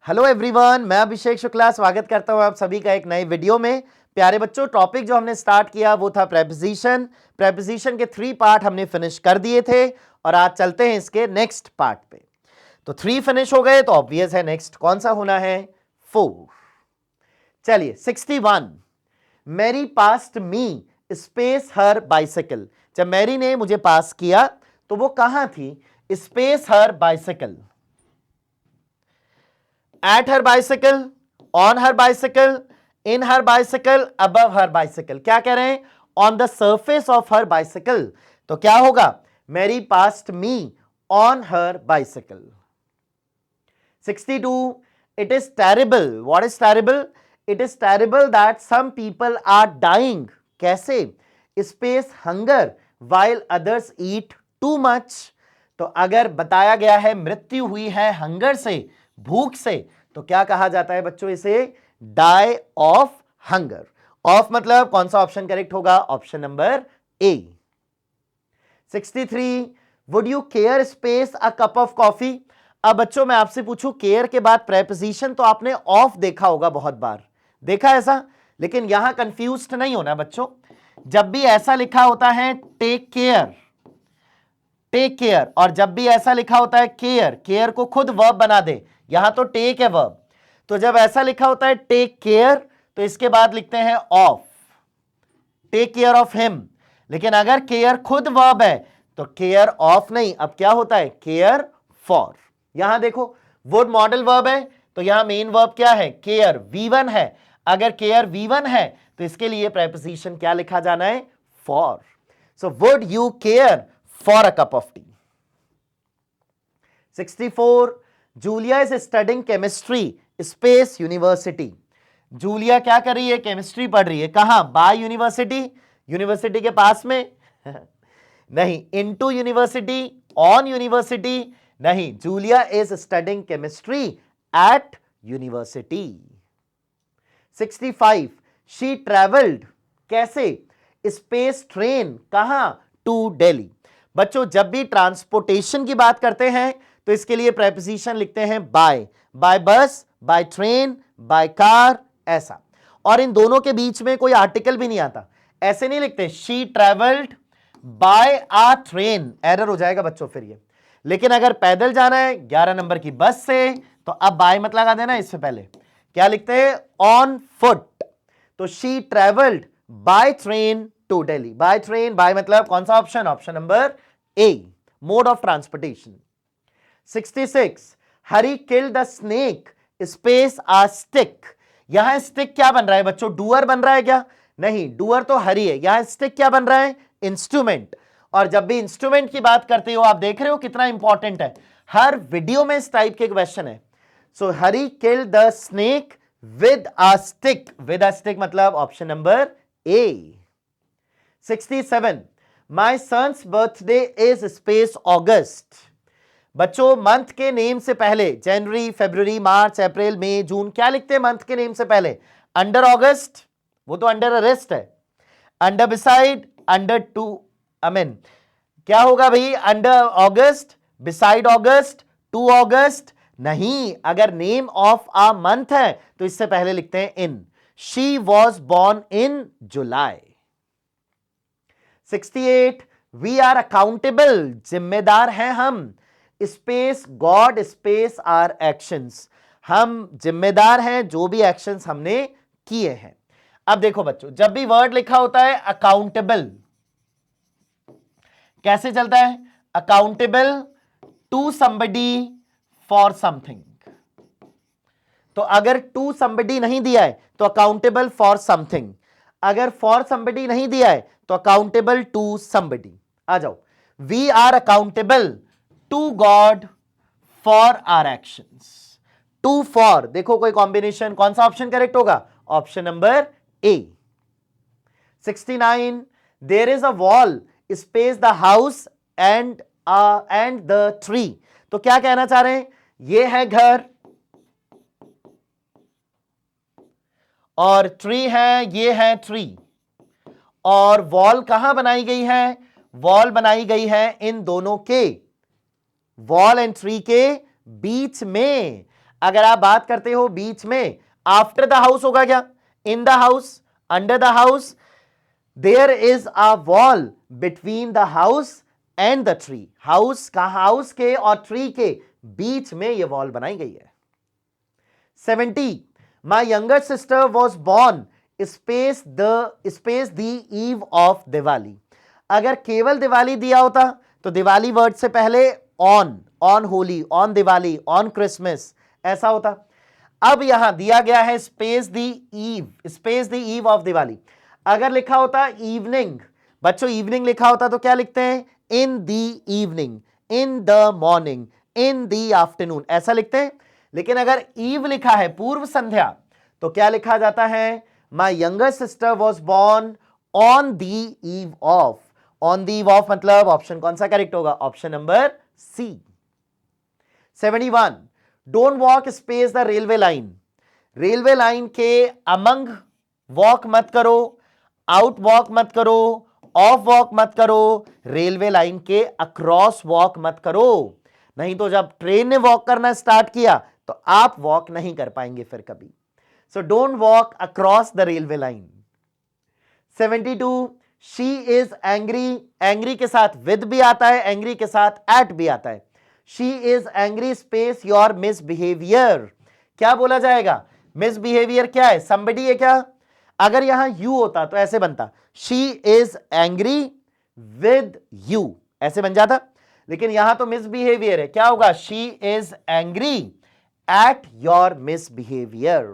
Hello everyone, मैं अभिषेक शुक्ला स्वागत करता हूं आप सभी का एक नए वीडियो में। प्यारे बच्चों, टॉपिक जो हमने स्टार्ट किया वो था प्रेपोजिशन। प्रेपोजिशन के 3 पार्ट हमने फिनिश कर दिए थे और आज चलते हैं इसके नेक्स्ट पार्ट पे। तो 3 फिनिश हो गए तो ऑब्वियस है नेक्स्ट कौन सा होना है, 4। चलिए 61, मैरी पास्ट मी स्पेस हर बाइसिकल। जब मैरी ने मुझे पास किया तो वो कहां थी, space her bicycle, at her bicycle, on her bicycle, in her bicycle, above her bicycle। क्या कह रहे हैं, on the surface of her bicycle। तो क्या होगा, Mary passed me on her bicycle। 62, it is terrible। what is terrible? it is terrible that some people are dying। कैसे, space hunger while others eat too much। तो अगर बताया गया है मृत्यु हुई है हंगर से, भूख से, तो क्या कहा जाता है बच्चों, इसे डाई ऑफ हंगर। ऑफ मतलब कौन सा ऑप्शन करेक्ट होगा, option number A. 63, would you care space a cup of coffee. अब बच्चों मैं आपसे पूछूं, केयर के बाद प्रेपोजिशन तो आपने ऑफ देखा होगा, बहुत बार देखा ऐसा, लेकिन यहां कंफ्यूज्ड नहीं होना बच्चों। जब भी ऐसा लिखा होता है टेक केयर, टेक केयर, और जब भी ऐसा लिखा होता है केयर, केयर को खुद वर्ब बना दे, यहां तो टेक है वर्ब, तो जब ऐसा लिखा होता है टेक केयर तो इसके बाद लिखते हैं of, take care of him. लेकिन अगर केयर खुद वर्ब है तो केयर ऑफ नहीं, अब क्या होता है, केयर फॉर। यहां देखो वुड मॉडल वर्ब है तो यहां मेन वर्ब क्या है, केयर, V1 है। अगर केयर V1 है तो इसके लिए प्रेपोजिशन क्या लिखा जाना है, for. So would you care for a cup of T. 64, Julia is studying chemistry space university. Julia क्या कर रही है, केमिस्ट्री पढ़ रही है, कहां, बाय यूनिवर्सिटी, यूनिवर्सिटी के पास में नहीं, इनटू यूनिवर्सिटी, ऑन यूनिवर्सिटी नहीं, Julia is studying chemistry at university. 65, she travelled कैसे, स्पेस ट्रेन, कहां, टू दिल्ली। बच्चों जब भी ट्रांसपोर्टेशन की बात करते हैं तो इसके लिए प्रेपोजिशन लिखते हैं बाय, बाय बस, बाय ट्रेन, बाय कार, ऐसा। और इन दोनों के बीच में कोई आर्टिकल भी नहीं आता, ऐसे नहीं लिखते she travelled by a train, error हो जाएगा बच्चों फिर ये। लेकिन अगर पैदल जाना है 11 नंबर की बस से तो अब बाय मत लगा देना, इससे पहले क्या लिखते हैं, ऑन फुट। तो she travelled by train to Delhi, by train, by मतलब कौन सा option, option number A, mode of transportation. 66, Hari killed the snake space a stick. यहां स्टिक क्या बन रहा है बच्चों, डूअर बन रहा है क्या, नहीं, डूअर तो हरी है, यहां स्टिक क्या बन रहा है, इंस्ट्रूमेंट। और जब भी इंस्ट्रूमेंट की बात करते हो आप देख रहे हो कितना इंपॉर्टेंट है, हर वीडियो में इस टाइप के क्वेश्चन है। So Hari killed the snake with a stick, with a stick मतलब option number A. 67, my son's birthday is space August. बच्चों मंथ के नेम से पहले जनवरी, फरवरी, मार्च, अप्रैल, मई, जून, क्या लिखते हैं मंथ के नेम से पहले, अंडर ऑगस्ट, वो तो अंडर अरेस्ट है, under beside, under to, I mean क्या होगा भाई, under August, beside August, to August नहीं। अगर नेम ऑफ आ मंथ है तो इससे पहले लिखते हैं in, she was born in July. 68, we are accountable, जिम्मेदार हैं हम, space god space our actions, हम जिम्मेदार हैं जो भी एक्शंस हमने किए हैं। अब देखो बच्चों जब भी वर्ड लिखा होता है अकाउंटेबल, कैसे चलता है, accountable to somebody for something. तो अगर टू समबडी नहीं दिया है तो अकाउंटेबल फॉर समथिंग, अगर फॉर समबडी नहीं दिया है तो अकाउंटेबल टू समबडी। आ जाओ, we are accountable to God for our actions. To for, देखो कोई कॉम्बिनेशन, कौन सा ऑप्शन करेक्ट होगा, option number A. 69, there is a wall space the house and the tree. तो क्या कहना चाह रहे हैं, ये है घर और ट्री है, ये है ट्री, और वॉल कहां बनाई गई है, वॉल बनाई गई है इन दोनों के, वॉल एंड ट्री के बीच में। अगर आप बात करते हो बीच में, आफ्टर द हाउस होगा क्या? In the house, under the house, there is a wall between the house and the tree. House का, हाउस के और ट्री के बीच में यह वॉल बनाई गई है। 70, माई younger sister was born space the eve of Diwali. अगर केवल दिवाली दिया होता तो दिवाली वर्ड से पहले on Holi, on Diwali, on Christmas ऐसा होता। अब यहां दिया गया है space the eve of Diwali. अगर लिखा होता इवनिंग, बच्चों इवनिंग लिखा होता तो क्या लिखते हैं? In the evening, in the morning, in the afternoon ऐसा लिखते हैं। लेकिन अगर ईव लिखा है, पूर्व संध्या, तो क्या लिखा जाता है? My younger sister was born on the eve of. On the eve of मतलब ऑप्शन कौन सा करेक्ट होगा? Option number C. 71, don't walk space the railway line. Railway line के अमंग वॉक मत करो, आउट वॉक मत करो, ऑफ वॉक मत करो, रेलवे लाइन के अक्रॉस वॉक मत करो। नहीं तो जब ट्रेन ने वॉक करना स्टार्ट किया तो आप वॉक नहीं कर पाएंगे फिर कभी। So don't walk across the railway line. 72, she is angry. Angry के साथ विद भी आता है, एंग्री के साथ एट भी आता है। She is angry space your misbehaviour. क्या बोला जाएगा? मिसबिहेवियर क्या है? somebody है क्या? अगर यहां यू होता तो ऐसे बनता, she is angry with you, ऐसे बन जाता। लेकिन यहां तो मिसबिहेवियर है, क्या होगा? She is angry at your misbehaviour.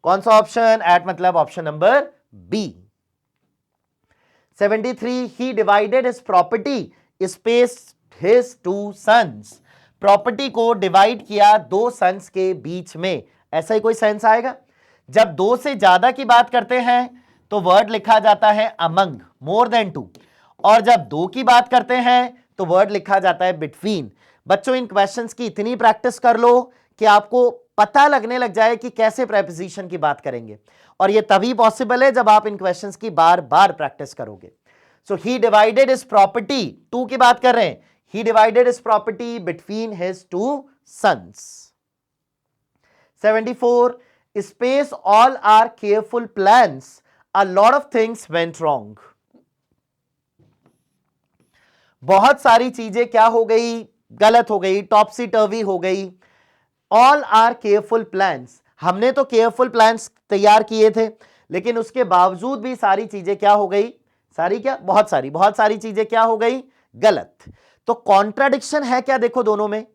कौन सा ऑप्शन? एट मतलब option number B. 73, he divided his property space his two sons। Property को डिवाइड किया दो सन्स के बीच में, ऐसा ही कोई सेंस आएगा? जब दो से ज्यादा की बात करते हैं तो वर्ड लिखा जाता है अमंग, मोर देन टू, और जब दो की बात करते हैं तो वर्ड लिखा जाता है बिटवीन। बच्चों इन क्वेश्चंस की इतनी प्रैक्टिस कर लो कि आपको पता लगने लग जाए कि कैसे प्रेपोजिशन की बात करेंगे, और ये तभी पॉसिबल है जब आप इन क्वेश्चंस की बार बार प्रैक्टिस करोगे। So he divided his property, two की बात कर रहे हैं, he divided his property between his two sons. 74, space all our careful plans, a lot of things went wrong. बहुत सारी चीजें क्या हो गई? गलत हो गई, टॉपसी टर्वी हो गई। ऑल आर केयरफुल प्लान्स, हमने तो केयरफुल प्लान्स तैयार किए थे, लेकिन उसके बावजूद भी सारी चीजें क्या हो गई? सारी क्या? बहुत सारी चीजें क्या हो गई? गलत। तो कॉन्ट्राडिक्शन है क्या? देखो दोनों में,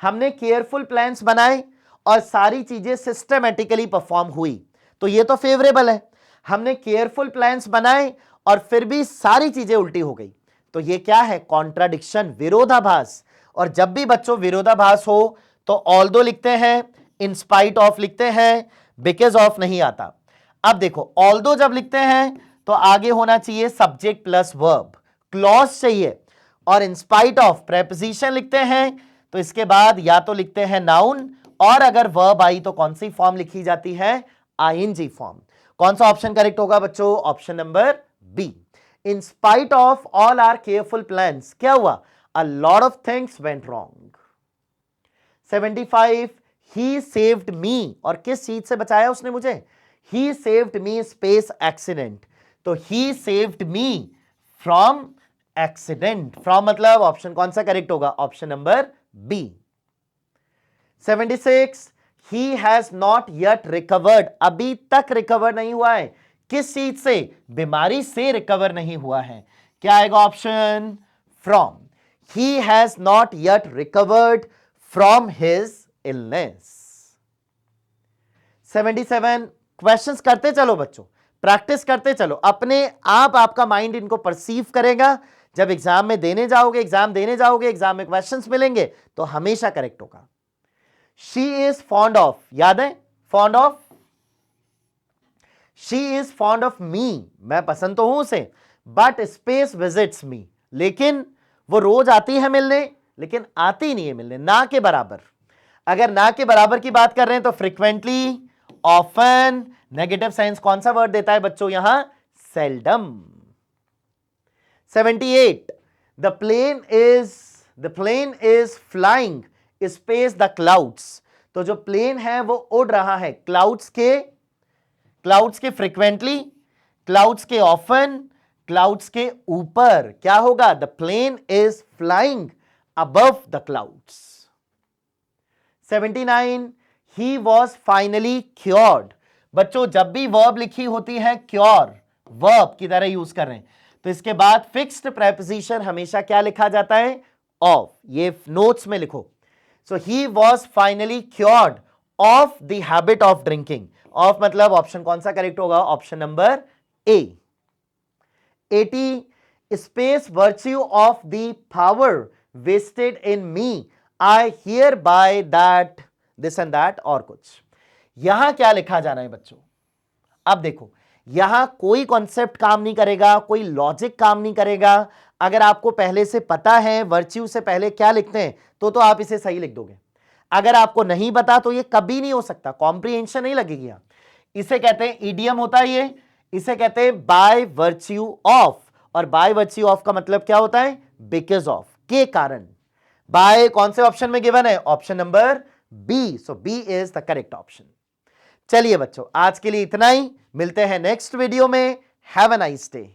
हमने केयरफुल प्लान्स बनाए और सारी चीजें सिस्टमैटिकली परफॉर्म हुई, तो ये तो फेवरेबल है। हमने केयरफुल प्लान्स बनाए और फिर भी सारी चीजें उल्टी हो गई, तो ये क्या है? कॉन्ट्राडिक्शन, विरोधाभास। और जब भी बच्चों विरोधाभास हो तो ऑल्दो लिखते हैं, इन स्पाइट ऑफ लिखते हैं, बिकॉज ऑफ नहीं आता। अब देखो ऑल्दो जब लिखते हैं तो आगे होना चाहिए सब्जेक्ट प्लस वर्ब, क्लॉज चाहिए, और इन स्पाइट ऑफ प्रेपोजिशन लिखते हैं तो इसके बाद या तो लिखते हैं नाउन, और अगर वर्ब आई तो कौन सी फॉर्म लिखी जाती है? ING form. कौन सा ऑप्शन करेक्ट होगा बच्चों? Option number B. In spite of all our careful plans क्या हुआ? A lot of things went wrong. 75, he saved me, और किस चीज से बचाया उसने मुझे? He saved me space accident, तो he saved me from accident. From मतलब ऑप्शन कौन सा करेक्ट होगा? Option number B. 76, he has not yet recovered, अभी तक रिकवर नहीं हुआ है। किस चीज से? बीमारी से रिकवर नहीं हुआ है। क्या आएगा option? From. He has not yet recovered from his illness. 77, questions करते चलो बच्चों, प्रैक्टिस करते चलो, अपने आप आपका माइंड इनको परसीव करेगा। जब एग्जाम में देने जाओगे, एग्जाम में क्वेश्चंस मिलेंगे तो हमेशा करेक्ट होगा। शी इज फॉन्ड ऑफ, याद है? Fond of, she is fond of me, मैं पसंद तो हूं उसे, बट स्पेस विजिट्स मी, लेकिन वो रोज आती है मिलने, लेकिन आती नहीं है मिलने, ना के बराबर। अगर ना के बराबर की बात कर रहे हैं तो फ्रीक्वेंटली, ऑफन, नेगेटिव साइंस कौन सा वर्ड देता है बच्चों यहां? Seldom. 78, the plane is flying space the clouds, तो जो प्लेन है वो उड़ रहा है क्लाउड्स के फ्रीक्वेंटली, क्लाउड्स के ऑफन, क्लाउड्स के ऊपर। क्या होगा? The plane is flying above the clouds. 79, he was finally cured. बच्चों जब भी वर्ब लिखी होती है क्योर, वर्ब की तरह यूज कर रहे हैं, तो इसके बाद फिक्स्ड प्रेपोजिशन हमेशा क्या लिखा जाता है? ऑफ। ये नोट्स में लिखो। So he was finally cured of the habit of drinking. Of मतलब ऑप्शन कौन सा करेक्ट होगा? Option number A. 80, space virtue of the power vested in me, I hereby that this and that, और कुछ। यहां क्या लिखा जाना है बच्चों? अब देखो, यहां कोई कॉन्सेप्ट काम नहीं करेगा, कोई लॉजिक काम नहीं करेगा। अगर आपको पहले से पता है वर्च्यू से पहले क्या लिखते हैं तो आप इसे सही लिख दोगे। अगर आपको नहीं पता तो ये कभी नहीं हो सकता, कॉम्प्रिहेंशन नहीं लगेगी। यहां इसे कहते हैं इडियम होता है ये, इसे कहते हैं बाय वर्च्यू ऑफ। और बाय वर्च्यू ऑफ का मतलब क्या होता है? बिकॉज ऑफ, के कारण। बाय कौन से ऑप्शन में गिवन है? Option number B. So B is the correct option. चलिए बच्चों, आज के लिए इतना ही, मिलते हैं नेक्स्ट वीडियो में। Have a nice day.